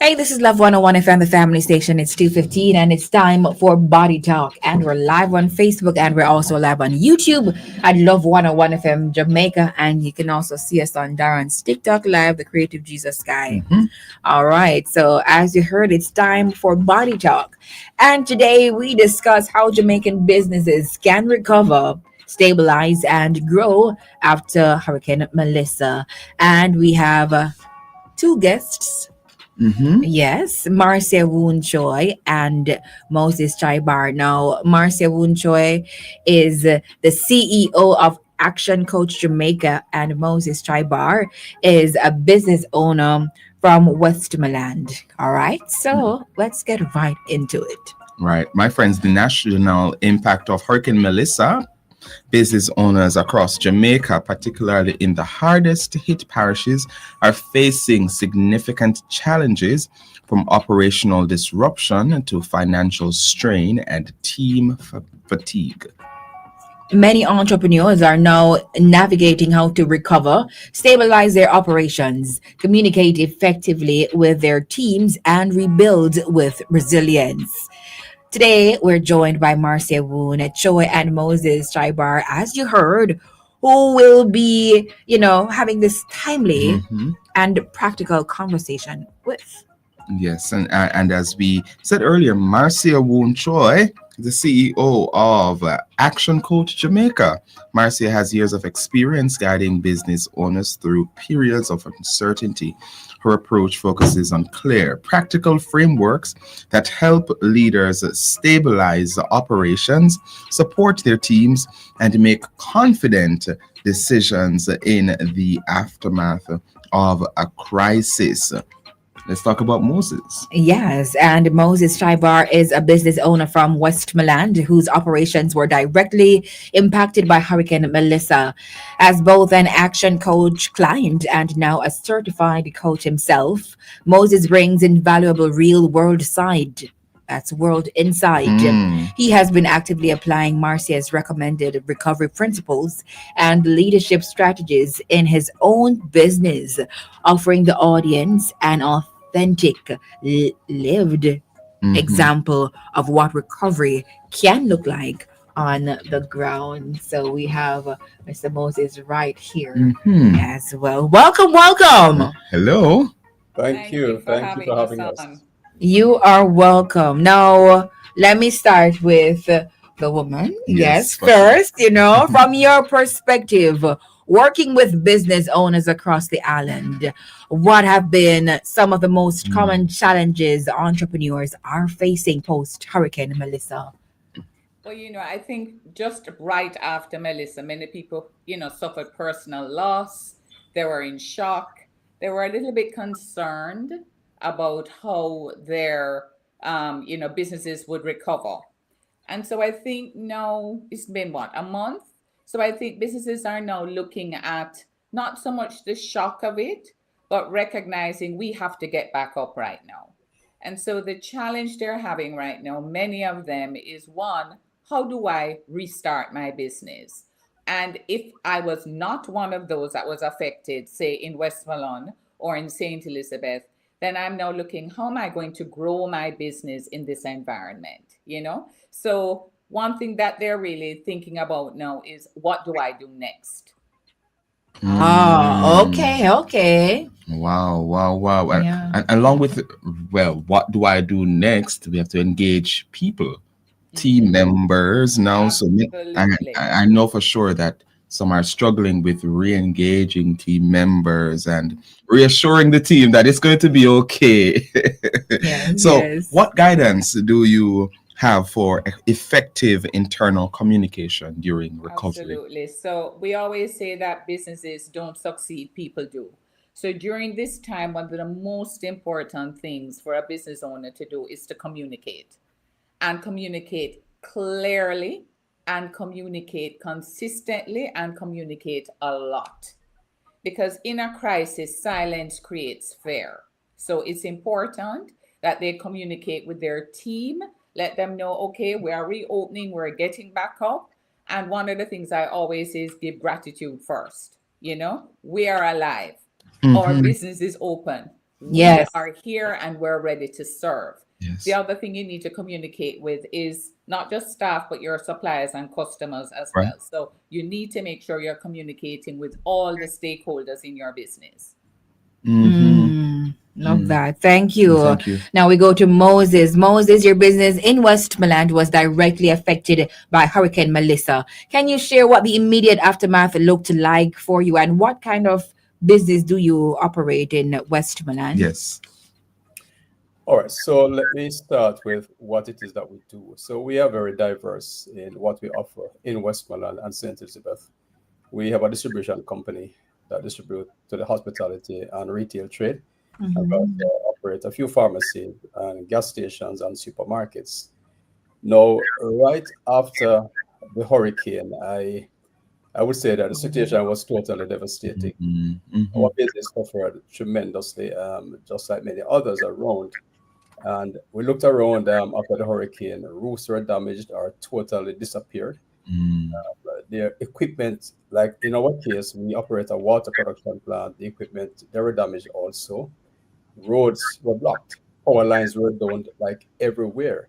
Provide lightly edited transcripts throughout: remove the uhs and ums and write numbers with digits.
Hey, this is Love 101 FM, the family station. It's 2:15 and it's time for Body Talk. And we're live on Facebook and we're also live on YouTube at Love 101 FM Jamaica. And you can also see us on Darren's TikTok Live, The Creative Jesus Guy. Mhm. All right. So, as you heard, it's time for Body Talk. And today we discuss how Jamaican businesses can recover, stabilize, and grow after Hurricane Melissa. And we have two guests. Mhm. Yes, Marcia Woon Choy and Moses Chybar. Now, Marcia Woon Choy is the CEO of Action Coach Jamaica, and Moses Chybar is a business owner from Westmoreland. All right, so let's get right into it. Right. My friends, the national impact of Hurricane Melissa, business owners across Jamaica, particularly in the hardest hit parishes, are facing significant challenges from operational disruption to financial strain and team fatigue. Many entrepreneurs are now navigating how to recover, stabilize their operations, communicate effectively with their teams, and rebuild with resilience. Today, we're joined by Marcia Woon, Choy, and Moses Chybar, as you heard, who will be, having this timely Mhm. and practical conversation with. Yes, and as we said earlier, Marcia Woon Choi, the CEO of Action Coach Jamaica. Marcia has years of experience guiding business owners through periods of uncertainty. Her approach focuses on clear, practical frameworks that help leaders stabilize operations, support their teams, and make confident decisions in the aftermath of a crisis. Let's talk about Moses. Yes, and Moses Chybar is a business owner from Westmoreland whose operations were directly impacted by Hurricane Melissa. As both an action coach client and now a certified coach himself, Moses brings invaluable real world side. That's world inside. Mm, He has been actively applying Marcia's recommended recovery principles and leadership strategies in his own business, offering the audience an authentic, lived mhm, example of what recovery can look like on the ground. So we have Mr. Moses right here mhm. as well. Welcome, welcome. Hello. Thank Thank you you. for Thank you having for us having us. on. You are welcome. Now, let me start with the woman. Yes, Yes, for sure. first, from your perspective, working with business owners across the island, what have been some of the most Mm, common challenges entrepreneurs are facing post Hurricane Melissa? Well, I think just right after Melissa, many people, suffered personal loss. They were in shock. They were a little bit concerned about how their, businesses would recover. And so I think now it's been what, a month? So I think businesses are now looking at not so much the shock of it, but recognizing we have to get back up right now. And so the challenge they're having right now, many of them, is one, how do I restart my business? And if I was not one of those that was affected, say in Westmoreland or in St. Elizabeth, then I'm now looking, how am I going to grow my business in this environment? So one thing that they're really thinking about now is what do I do next? Ah, mm. okay, okay. Wow, wow, wow. Yeah. And along with, well, what do I do next? We have to engage people, team Mhm. members now. So Absolutely. I know for sure that some are struggling with re-engaging team members and reassuring the team that it's going to be okay. Yes, So, yes. what guidance do you have for effective internal communication during recovery? Absolutely. So we always say that businesses don't succeed, people do. So during this time, one of the most important things for a business owner to do is to communicate and communicate clearly and communicate consistently and communicate a lot. Because in a crisis, silence creates fear. So it's important that they communicate with their team, let them know, okay, we are reopening, we're getting back up. And one of the things I always say is give gratitude first. We are alive, our Mm-hmm. business is open. We Yes. are here and we're ready to serve. The Yes. other thing you need to communicate with is not just staff, but your suppliers and customers as Right. well. So you need to make sure you're communicating with all the stakeholders in your business. Mm-hmm. Love that. Thank you. Thank you. Now we go to Moses. Moses, your business in Westmoreland was directly affected by Hurricane Melissa. Can you share what the immediate aftermath looked like for you and what kind of business do you operate in Westmoreland? Yes. All right, so let me start with what it is that we do. So we are very diverse in what we offer in Westmoreland and St. Elizabeth. We have a distribution company that distribute to the hospitality and retail trade. And we also operate a few pharmacies and gas stations and supermarkets. Now, right after the hurricane, I would say that the situation was totally devastating. Mm-hmm. Our business suffered tremendously, just like many others around. And we looked around after the hurricane. Roofs were damaged or totally disappeared. Mm-hmm. Their equipment, like in our case, we operate a water production plant. The equipment, they were damaged also. Roads were blocked. Power lines were down like everywhere.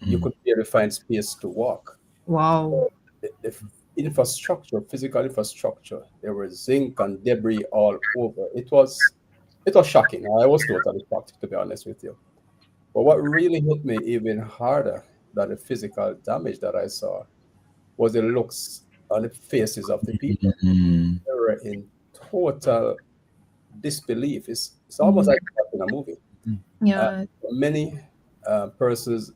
You could barely find space to walk. Wow. The infrastructure, physical infrastructure, there was zinc and debris all over. It was shocking. I was totally shocked, to be honest with you. But what really hit me even harder than the physical damage that I saw was the looks on the faces of the people. Mm-hmm. They were in total disbelief. It's almost like watching a movie. Uh, Yeah. many persons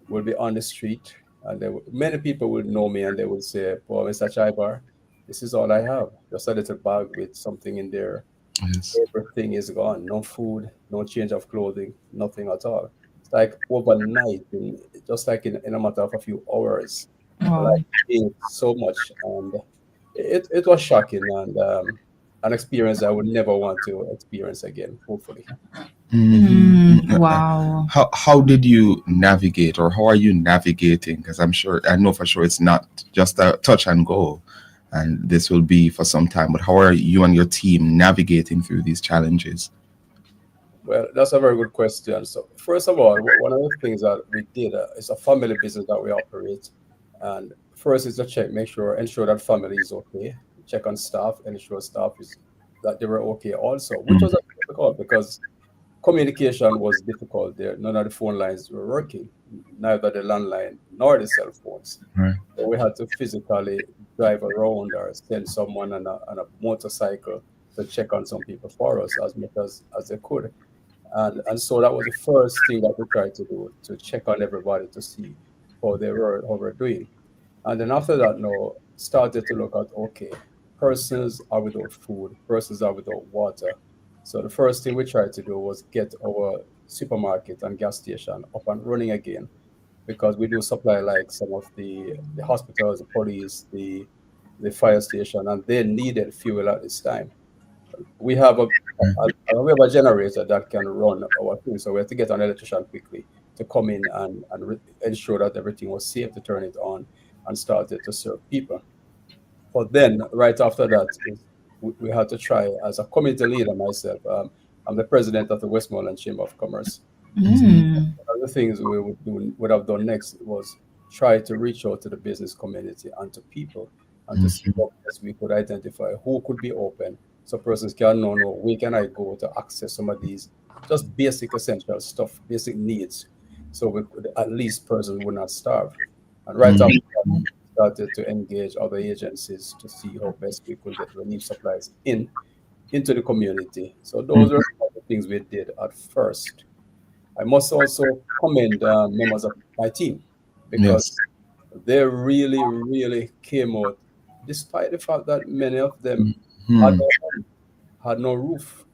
will be on the street, and many people will know me, and they will say, "Well, Mr. Chybar, this is all I have. Just a little bag with something in there. Yes. Everything is gone. No food, no change of clothing, nothing at all." It's like overnight, just like in a matter of a few hours, Wow. like changed so much, and it was shocking and an experience I would never want to experience again. Hopefully. Wow. How did you navigate, or how are you navigating? Because I know for sure it's not just a touch and go, and this will be for some time. But how are you and your team navigating through these challenges? Well, that's a very good question. So, first of all, one of the things that we did is a family business that we operate. And first is to ensure that family is okay, check on staff, ensure staff is that they were okay also, which was difficult because communication was difficult there. None of the phone lines were working, neither the landline nor the cell phones. Right. So we had to physically drive around or send someone on a motorcycle to check on some people for us as much as they could. And so that was the first thing that we tried to do, to check on everybody to see how we're doing. And then after that, now started to look at, okay, persons are without food, persons are without water. So the first thing we tried to do was get our supermarket and gas station up and running again, because we do supply like some of the hospitals, the police, the fire station, and they needed fuel at this time. We have we have a generator that can run our thing, so we had to get an electrician quickly to come in and ensure that everything was safe to turn it on and started to serve people. But then, right after that, we had to try as a community leader myself. I'm the president of the Westmoreland Chamber of Commerce. One of the things would have done next was try to reach out to the business community and to people and to see what best we could identify who could be open so persons can know, no, where can I go to access some of these just basic essential stuff, basic needs, so we could at least persons would not starve. And right after that, we started to engage other agencies to see how best we could get relief supplies into the community. So those are some of the things we did at first. I must also commend members of my team because Yes. they really, really came out, despite the fact that many of them had Hmm. no home, had no roof.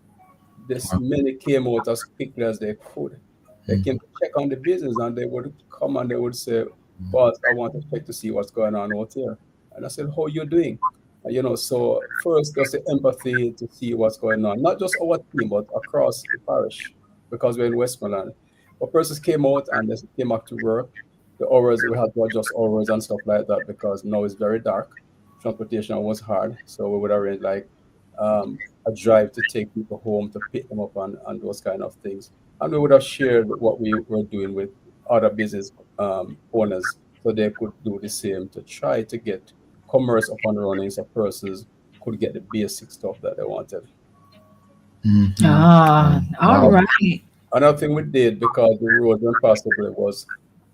This many came out as quickly as they could. They came to check on the business and they would come and they would say, "Boss, I want to check to see what's going on out here." And I said, "How you doing?" So first just the empathy to see what's going on, not just our team, but across the parish, because we're in Westmoreland. But persons came out and they came back to work. The hours we had to adjust hours and stuff like that because now it's very dark. Transportation was hard, so we would arrange like a drive to take people home, to pick them up, and those kind of things. And we would have shared what we were doing with other business owners so they could do the same to try to get commerce up and running so persons could get the basic stuff that they wanted. Mhm. Ah, Wow. all Another, Wow. right. another thing we did because the road were impassable was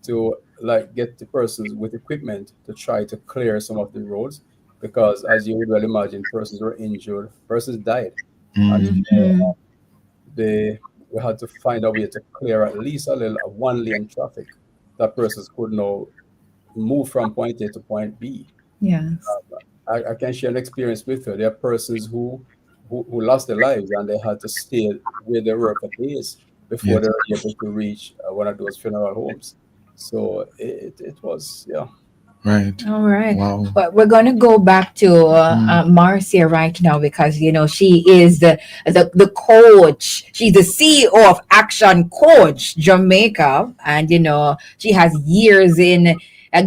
to like get the persons with equipment to try to clear some of the roads because as you would well imagine, persons were injured, persons died. And Mm. so Mhm. they we had to find a way to clear at least a little a one lane traffic that persons could now move from point A to point B. Yes. I can share an experience with you. There are persons who lost their lives and they had to stay where they were for days before they Yes. were able to reach one of those funeral homes. So it was, yeah. Right. All right. Wow. Well, we're going to go back to Mm. Marcia right now because she is the coach. She's the CEO of Action Coach Jamaica, and she has years in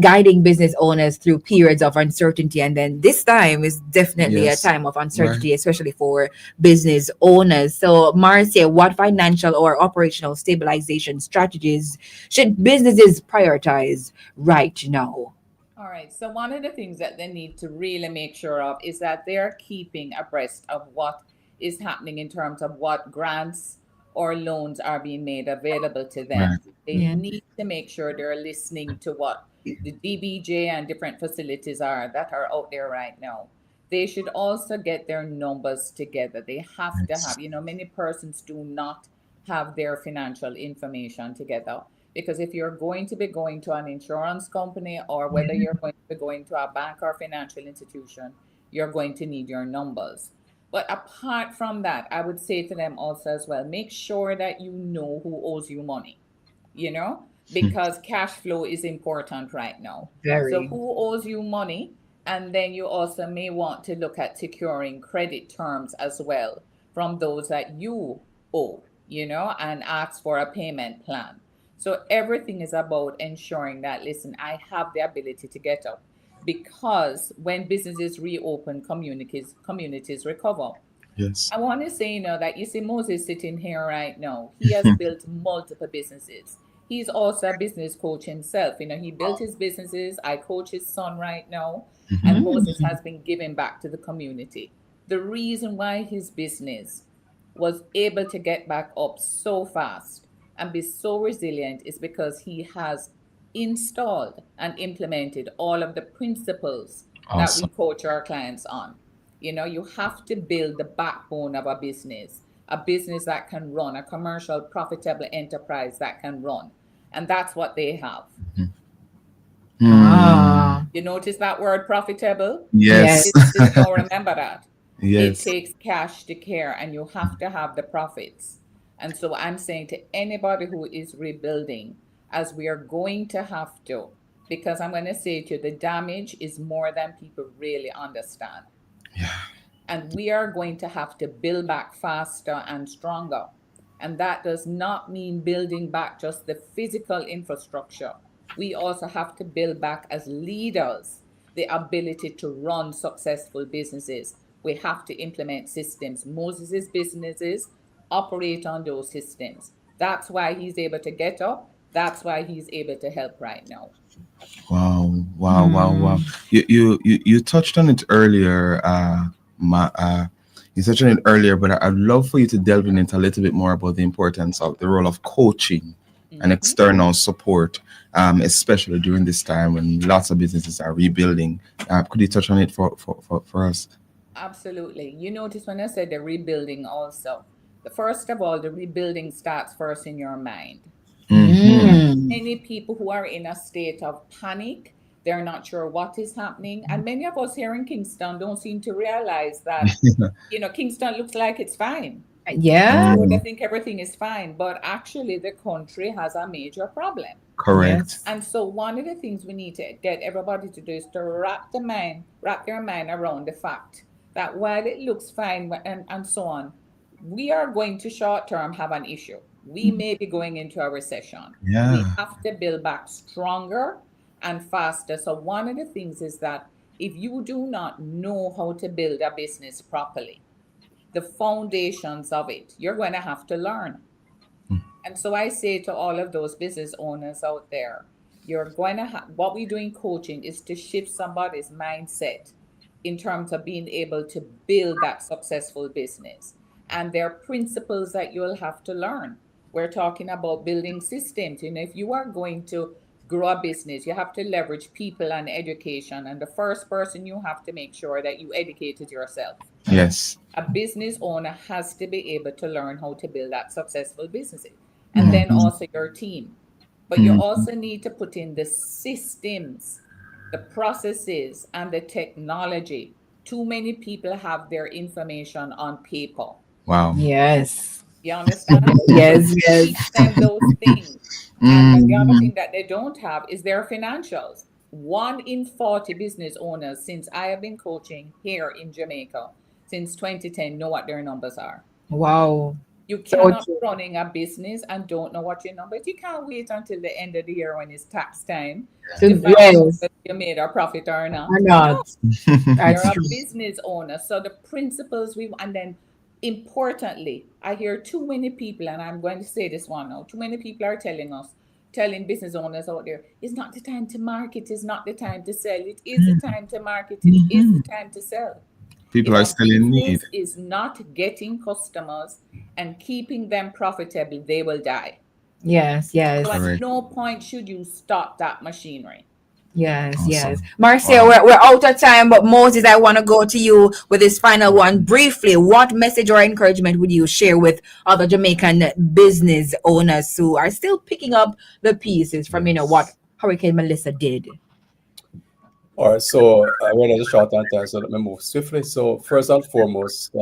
guiding business owners through periods of uncertainty. And then this time is definitely a Yes. time of Right. uncertainty, especially for business owners. So, Marcia, what financial or operational stabilization strategies should businesses prioritize right now? All right. So one of the things that they need to really make sure of is that they're keeping abreast of what is happening in terms of what grants or loans are being made available to them. Right. They Yeah. need to make sure they're listening to what the DBJ and different facilities are that are out there right now. They should also get their numbers together. They have to Yes. have, many persons do not have their financial information together, because if you're going to be going to an insurance company or whether you're going to be going to a bank or financial institution, you're going to need your numbers. But apart from that, I would say to them also as well, make sure that you know who owes you money, Hmm. because cash flow is important right now. So Very. who owes you money? And then you also may want to look at securing credit terms as well from those that you owe, and ask for a payment plan. So everything is about ensuring that, listen, I have the ability to get up, because when businesses reopen, communities recover. Yes. I want to say, that you see Moses sitting here right now. He has built multiple businesses. He's also a business coach himself. He built his businesses. I coach his son right now. And Mhm. Moses Mm. has been giving back to the community. The reason why his business was able to get back up so fast and be so resilient is because he has installed and implemented all of the principles that we Awesome. coach our clients on. You have to build the backbone of a business that can run, a commercial, profitable enterprise that can run. And that's what they have. Hmm. Ah, You notice that word profitable? Yes. yes. Businesses don't remember that. It Yes. takes cash to care, and you have to have the profits. And so I'm saying to anybody who is rebuilding, as we are going to have to, because I'm going to say to you, the damage is more than people really understand. Yeah. And we are going to have to build back faster and stronger. And that does not mean building back just the physical infrastructure. We also have to build back as leaders the ability to run successful businesses. We have to implement systems. Moses' businesses operate on those systems. That's why he's able to get up. That's why he's able to help right now. Wow. Wow. Wow. Wow. Mm. You touched on it earlier. You touched on it earlier, but I'd love for you to delve in into a little bit more about the importance of the role of coaching and Mhm. external support, especially during this time when lots of businesses are rebuilding. Could you touch on it for us? Absolutely. You notice when I said the rebuilding also, the first of all, the rebuilding starts first in your mind. There Mm-hmm. are Mm. many people who are in a state of panic. They're not sure what is happening. And many of us here in Kingston don't seem to realize that, Kingston looks like it's fine. And Yeah. so they Oh, think everything is fine. But actually, the country has a major problem. correct. Yes. And so one of the things we need to get everybody to do is to wrap their mind around the fact that while it looks fine and so on, we are going to short term have an issue. We may be going into a recession. We Yeah. have to build back stronger and faster. So one of the things is that if you do not know how to build a business properly, the foundations of it. You're going to have to learn. And so I say to all of those business owners out there, you're going to have what we do in coaching is to shift somebody's mindset in terms of being able to build that successful business. And there are principles that you'll have to learn. We're talking about building systems. If you are going to grow a business, you have to leverage people and education. And the first person you have to make sure that you educated yourself. Yes. A business owner has to be able to learn how to build that successful business. And then also your team. But you also need to put in the systems, the processes, and the technology. Too many people have their information on paper. Wow. Yes. You understand? Yes, Teach yes. them those things. And the other thing that they don't have is their financials. 1 in 40 business owners, since I have been coaching here in Jamaica since 2010, know what their numbers are. Wow. You So cannot be true. running a business and don't know what your numbers. You can't wait until the end of the year when it's tax time to find out Yes, whether you made a profit or not. or No, not. you're That's a true. business owner. So the principles and then importantly, I hear too many people, and I'm going to say this one now, too many people are telling business owners out there, it's not the time to market, it's not the time to sell. It is the time to market, it is the time to sell. People If are a still in need. business is not getting customers and keeping them profitable, they will die. Yes, yes. So at Correct. no point should you stop that machinery. Yes, yes. Awesome. Marcia, Wow. we're out of time, but Moses, I want to go to you with this final one. Briefly, what message or encouragement would you share with other Jamaican business owners who are still picking up the pieces from, what Hurricane Melissa did? All right, so we're at a short on time, so let me move swiftly. So first and foremost,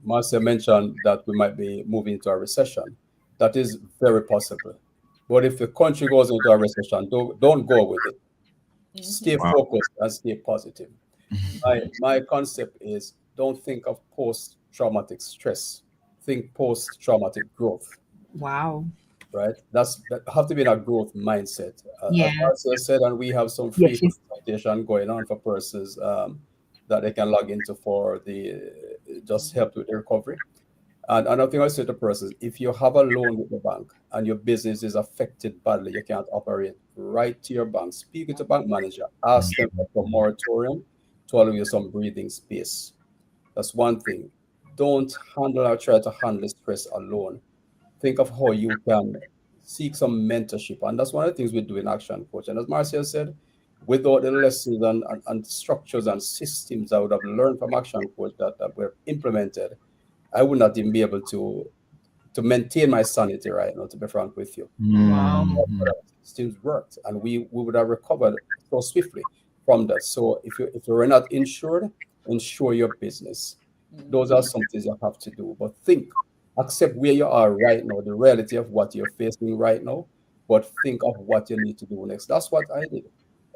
Marcia mentioned that we might be moving into a recession. That is very possible. But if the country goes into a recession, don't go with it. Stay Wow. focused and stay positive. My concept is don't think of post-traumatic stress. Think post-traumatic growth. Wow. Right? That have to be in a growth mindset. As Yeah. Marcel said, and we have some free Yes, yes. consultation going on for persons that they can log into for the just help with the recovery. And another thing I say to persons, if you have a loan with the bank and your business is affected badly, you can't operate, write to your bank, speak with the bank manager, ask them for a moratorium to allow you some breathing space. That's one thing. Don't handle or try to handle stress alone. Think of how you can seek some mentorship. And that's one of the things we do in Action Coach. And as Marcia said, without the lessons and structures and systems I would have learned from Action Coach that were implemented, I would not even be able to maintain my sanity right now, to be frank with you. Wow. Systems worked, and we would have recovered so swiftly from that. So if you were not insured, insure your business. Those are some things you have to do. But accept where you are right now, the reality of what you're facing right now, but think of what you need to do next. That's what I did.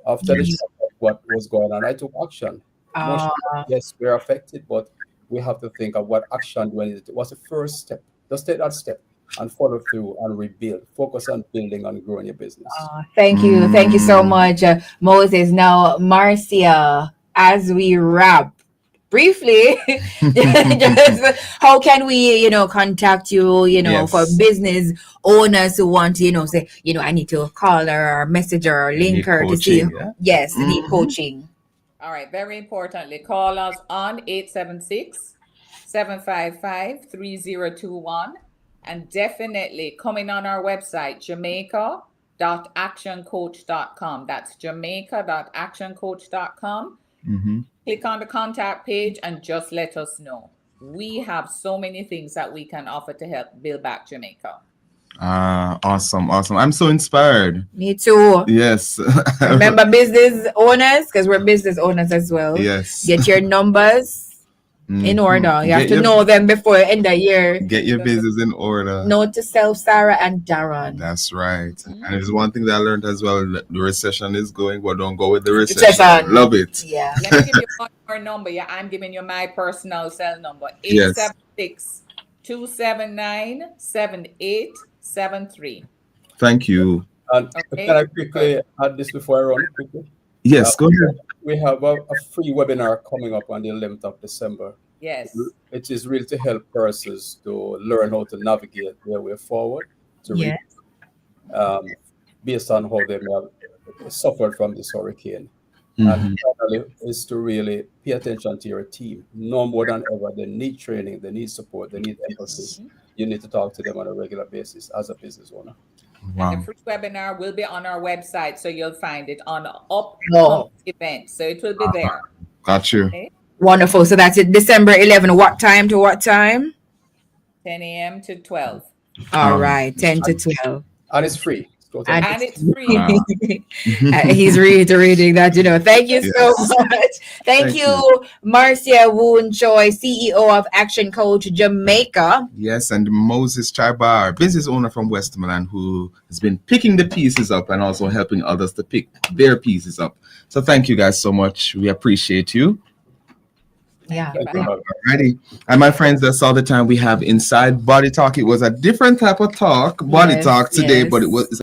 After the shock of what was going on, I took action. Emotionally, yes, we're affected, but we have to think of what action do I need to do. What's the first step? Just take that step and follow through and rebuild. Focus on building and growing your business. Thank you. Thank you so much, Moses. Now, Marcia, as we wrap, briefly, just how can we, contact you, for Yes. business owners who want to, say, I need to call her or message her or link Need her to see, coaching, yeah? yes, need coaching. All right, very importantly, call us on 876-755-3021 and definitely coming on our website, jamaica.actioncoach.com. That's jamaica.actioncoach.com. Click on the contact page and just let us know. We have so many things that we can offer to help build back Jamaica. Awesome. I'm so inspired. Me too. Yes. Remember business owners, because we're business owners as well. Yes. Get your numbers in order. You have to know them before end of year. Get your business in order. Note to self, Sarah and Darren. That's right. And there's one thing that I learned as well. The recession is going, but don't go with the recession. Love it. Yeah. Let me give you one more number. Yeah, I'm giving you my personal cell number. 876-279-7873. Thank you. And can I quickly add this before I run quickly? Yes, go ahead. We have a free webinar coming up on the 11th of December. Yes. It is really to help persons to learn how to navigate their way forward to Yeah. um, based on how they may have suffered from this hurricane. And Mhm. finally, is to really pay attention to your team. No more than ever, they need training, they need support, they need empathy. Yes. You need to talk to them on a regular basis as a business owner. And the Wow. free webinar will be on our website, so you'll find it on upcoming Oh, events. So it will be there. Got you. Okay? wonderful. So that's it. December 11. What time to what time? 10 a.m. to 12. All right, 10 to 12. And it's free. It's totally And free. And it's free. Wow. he's reiterating that, thank you so Yes. much. Thank Thank you, Marcia, Woon, Choy, CEO of Action Coach Jamaica. Yes, and Moses Chybar, business owner from Westmoreland, who has been picking the pieces up and also helping others to pick their pieces up. So thank you guys so much. We appreciate you. Yeah. Thank you for Thank you. having Alrighty. And my friends, that's all the time we have inside Body Talk. It was a different type of talk, body Yes, talk today, but it yes. was